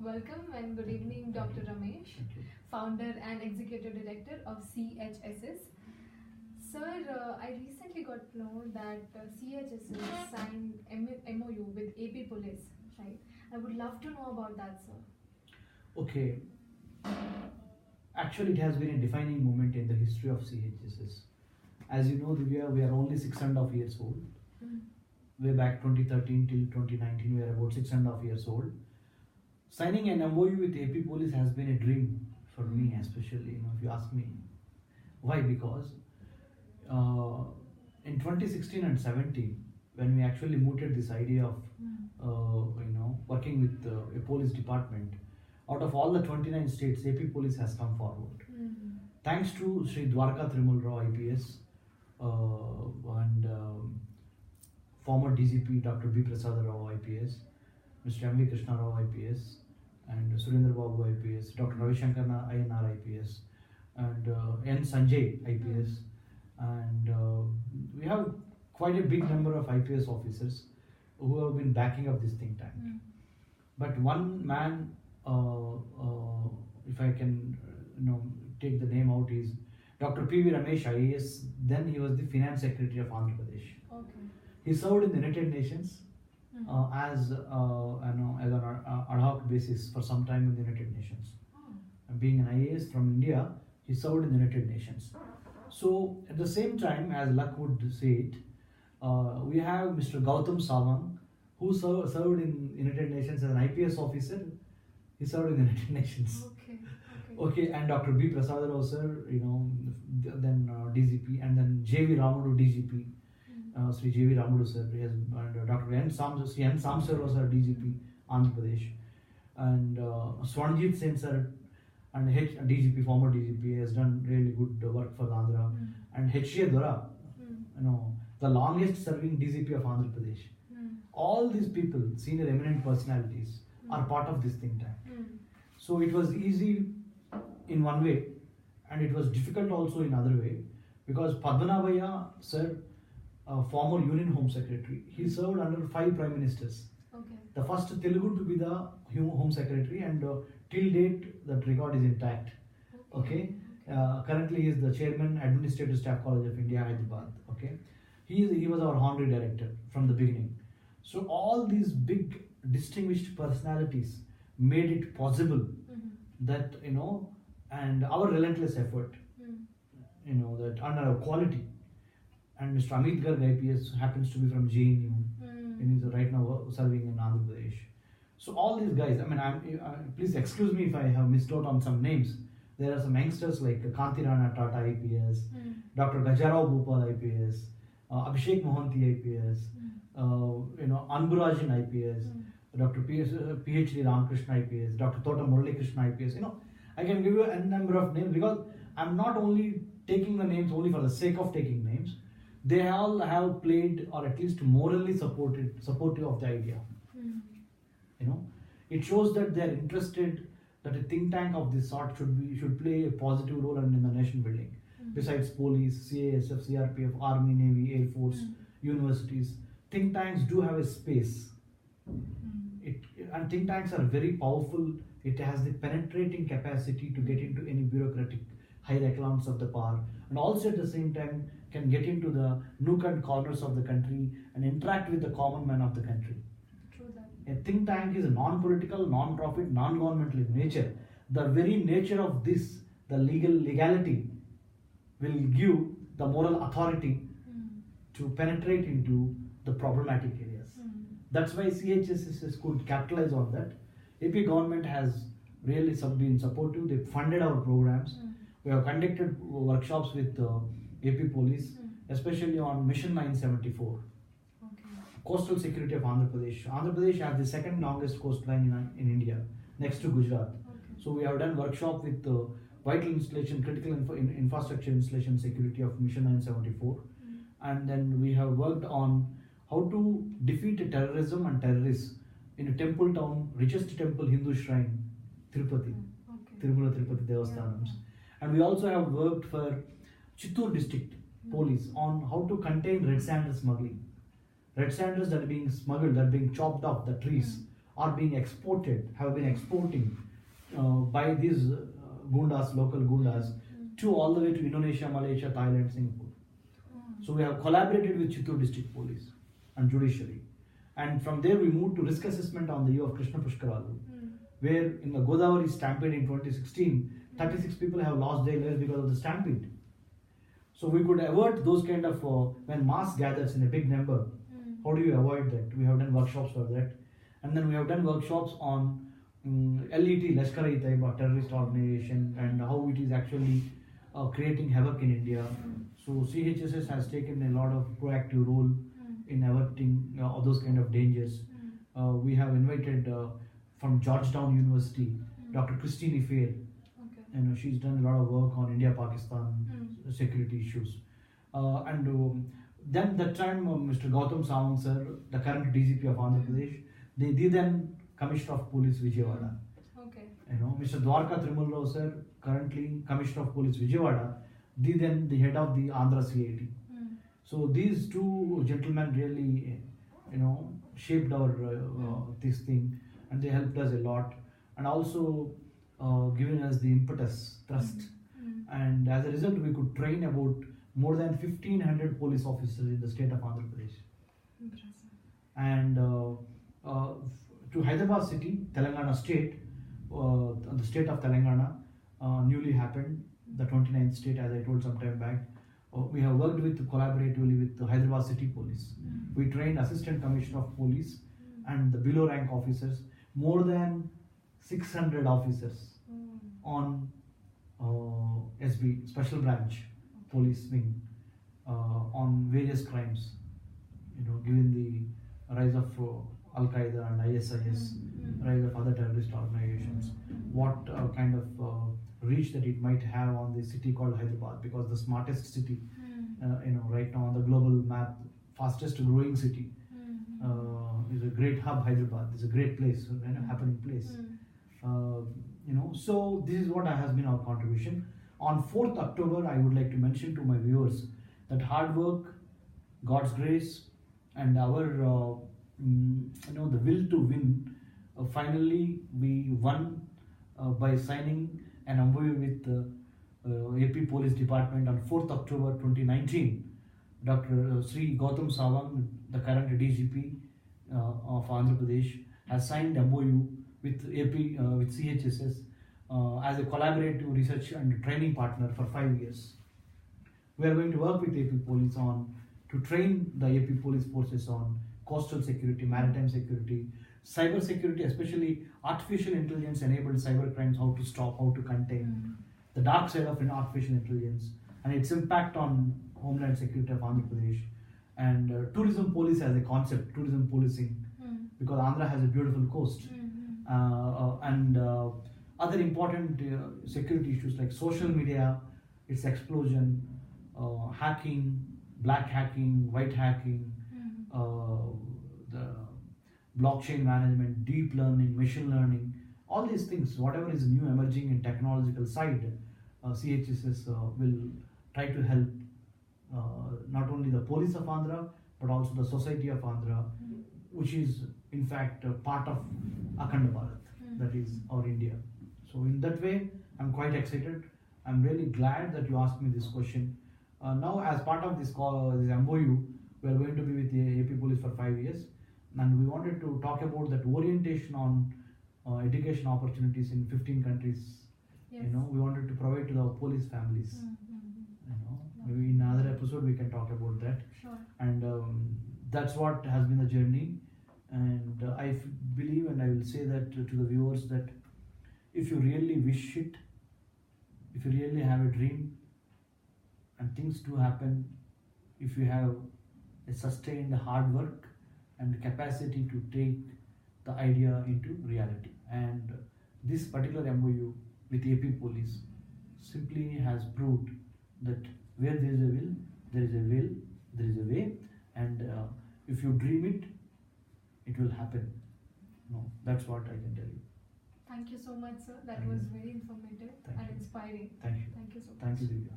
Welcome and good evening, Dr. Ramesh, founder and executive director of CHSS. Sir, I recently got to know that CHSS signed MOU with AP Police, right? I would love to know about that, sir. Okay, actually, it has been a defining moment in the history of CHSS. As you know, Divya, we are only 6.5 years old. Mm. Way back 2013 till 2019, we are about 6.5 years old. Signing an MOU with AP Police has been a dream for me, especially, if you ask me. Why? Because in 2016 and 17, when we actually mooted this idea of working with a police department, out of all the 29 states, AP Police has come forward. Thanks to Sri Dwarka Trimal Rao IPS and former DGP Dr. B. Prasad Rao IPS, Mr. M. V. Krishna Rao IPS, and Surendra Babu IPS, Dr. Ravi Shankar INR IPS, and N. Sanjay IPS, and we have quite a big number of IPS officers who have been backing up this think tank. But one man, if I can, take the name out, is Dr. P.V. Ramesh IAS. Then he was the Finance Secretary of Andhra Pradesh. Okay. He served in the United Nations as an ad hoc basis for some time in the United Nations. Being an IAS from India, he served in the United Nations. So at the same time, as luck would say it, we have Mr. Gautam Sawant, who served in United Nations as an IPS officer. He served in the United Nations. Okay, and Dr. B. Prasad Rao sir, then DGP, and then J.V. Ramudu DGP, Sri J.V. Ramudu sir, and Dr. N. Samsar Rao sir, DGP, Andhra Pradesh, and Swanjit Sen sir, and DGP, former DGP, has done really good work for Andhra, and H.A. Dora, the longest serving DGP of Andhra Pradesh. All these people, senior eminent personalities, are part of this think tank. So it was easy in one way, and it was difficult also in other way, because Padmanabhaya sir, former Union Home Secretary, he served under 5 Prime Ministers. Okay. The first Telugu to be the Home Secretary, and till date that record is intact. Okay. Currently he is the Chairman, Administrative Staff College of India, Hyderabad. Okay. He was our honorary director from the beginning. So all these big distinguished personalities made it possible that and our relentless effort, that under our quality. And Mr. Amit Garg IPS happens to be from JNU, and he's right now serving in Andhra Pradesh. So all these guys, please excuse me if I have missed out on some names. There are some youngsters like Kanti Rana Tata IPS, Dr. Gajarao Bhopal IPS, Abhishek Mohanty IPS, Anburajan IPS, Dr. PhD Ramakrishna IPS, Dr. Tota Murali Krishna IPS. I can give you a number of names, because I'm not only taking the names only for the sake of taking names. They all have played, or at least morally supportive of the idea. It shows that they are interested that a think tank of this sort should play a positive role in the nation building. Besides police, CASF, CRPF, Army, Navy, Air Force, universities, think tanks do have a space. And think tanks are very powerful. It has the penetrating capacity to get into any bureaucratic high echelons of the power, and also at the same time can get into the nook and corners of the country and interact with the common man of the country. True that. A think tank is a non-political, non-profit, non-governmental in nature. The very nature of this, the legality, will give the moral authority to penetrate into the problematic areas. That's why CHSS could capitalize on that. AP government has really been supportive. They funded our programs. We have conducted workshops with AP Police, especially on Mission 974. Coastal security of Andhra Pradesh. Andhra Pradesh has the second longest coastline in India, next to Gujarat. So we have done workshop with vital installation, critical infrastructure installation security of Mission 974. And then we have worked on how to defeat terrorism and terrorists in a temple town, richest temple Hindu shrine, Tirupati, Tirumala Tirupati Devasthanams. And we also have worked for Chittoor district police on how to contain red sandal smuggling. Red sandals that are being smuggled, that are being chopped off the trees are being exported, have been exporting by these gundas, local gundas, to all the way to Indonesia, Malaysia, Thailand, Singapore. So we have collaborated with Chittoor District Police and Judiciary. And from there we moved to risk assessment on the year of Krishna Pushkaralu, where in the Godavari stampede in 2016, 36 people have lost their lives because of the stampede. So we could avert those kind of, when mass gathers in a big number, how do you avoid that? We have done workshops for that. And then we have done workshops on LET, Lashkar-e-Taiba, terrorist organization, and how it is actually creating havoc in India. So CHSS has taken a lot of proactive role in averting all those kind of dangers. We have invited from Georgetown University, Dr. Christine Fair. She's done a lot of work on India-Pakistan security issues. Then that time, Mr. Gautam Sawant sir, the current DGP of Andhra Pradesh, the then Commissioner of Police Vijayawada. Mr. Dwarka Trimal Rao sir, currently Commissioner of Police Vijayawada, then the head of the Andhra CID. So these two gentlemen really, shaped our this thing, and they helped us a lot, and also given us the impetus, thrust. And as a result, we could train about more than 1,500 police officers in the state of Andhra Pradesh. Impressive. And to Hyderabad city, Telangana state, the state of Telangana newly happened, the 29th state, as I told some time back. We have worked collaboratively with the Hyderabad City Police. We trained Assistant Commissioner of Police and the below rank officers, more than 600 officers on SB, Special Branch Police Wing, on various crimes, given the rise of Al-Qaeda and ISIS, rise of other terrorist organizations, what kind of reach that it might have on the city called Hyderabad, because the smartest city, right now on the global map, fastest growing city, is a great hub. Hyderabad is a great place, happening place. So this is what has been our contribution. On 4th October, I would like to mention to my viewers that hard work, God's grace, and our the will to win. Finally, we won by signing an MOU with AP Police Department on 4th October 2019. Dr. Sri Gautam Sawant, the current DGP of Andhra Pradesh, has signed MOU with AP with CHSS as a collaborative research and training partner for 5 years. We are going to work with AP Police to train the AP Police forces on coastal security, maritime security, cyber security, especially artificial intelligence enabled cyber crimes, how to stop, how to contain, the dark side of artificial intelligence and its impact on homeland security of Andhra Pradesh, and tourism police as a concept, tourism policing, because Andhra has a beautiful coast, and other important security issues like social media, its explosion, hacking, black hacking, white hacking, the blockchain management, deep learning, machine learning, all these things, whatever is new emerging in technological side, CHSS will try to help not only the police of Andhra, but also the society of Andhra, which is in fact part of Akhanda Bharat, that is our India. So in that way, I'm quite excited. I'm really glad that you asked me this question. Now, as part of this MOU, we are going to be with the AP Police for 5 years, and we wanted to talk about that orientation on education opportunities in 15 countries. Yes. We wanted to provide to the police families. Maybe in another episode we can talk about that. Sure. And that's what has been the journey. And I believe, and I will say that to the viewers, that if you really wish it, if you really have a dream, and things do happen, if you have a sustained hard work and capacity to take the idea into reality. And this particular MOU with AP Police simply has proved that where there is a will, there is a will, there is a way, and if you dream it, it will happen. That's what I can tell you. Thank you so much, sir. That Thank was you. very informative Thank and you. inspiring. Thank you. Thank you so much. Thank you, Divya.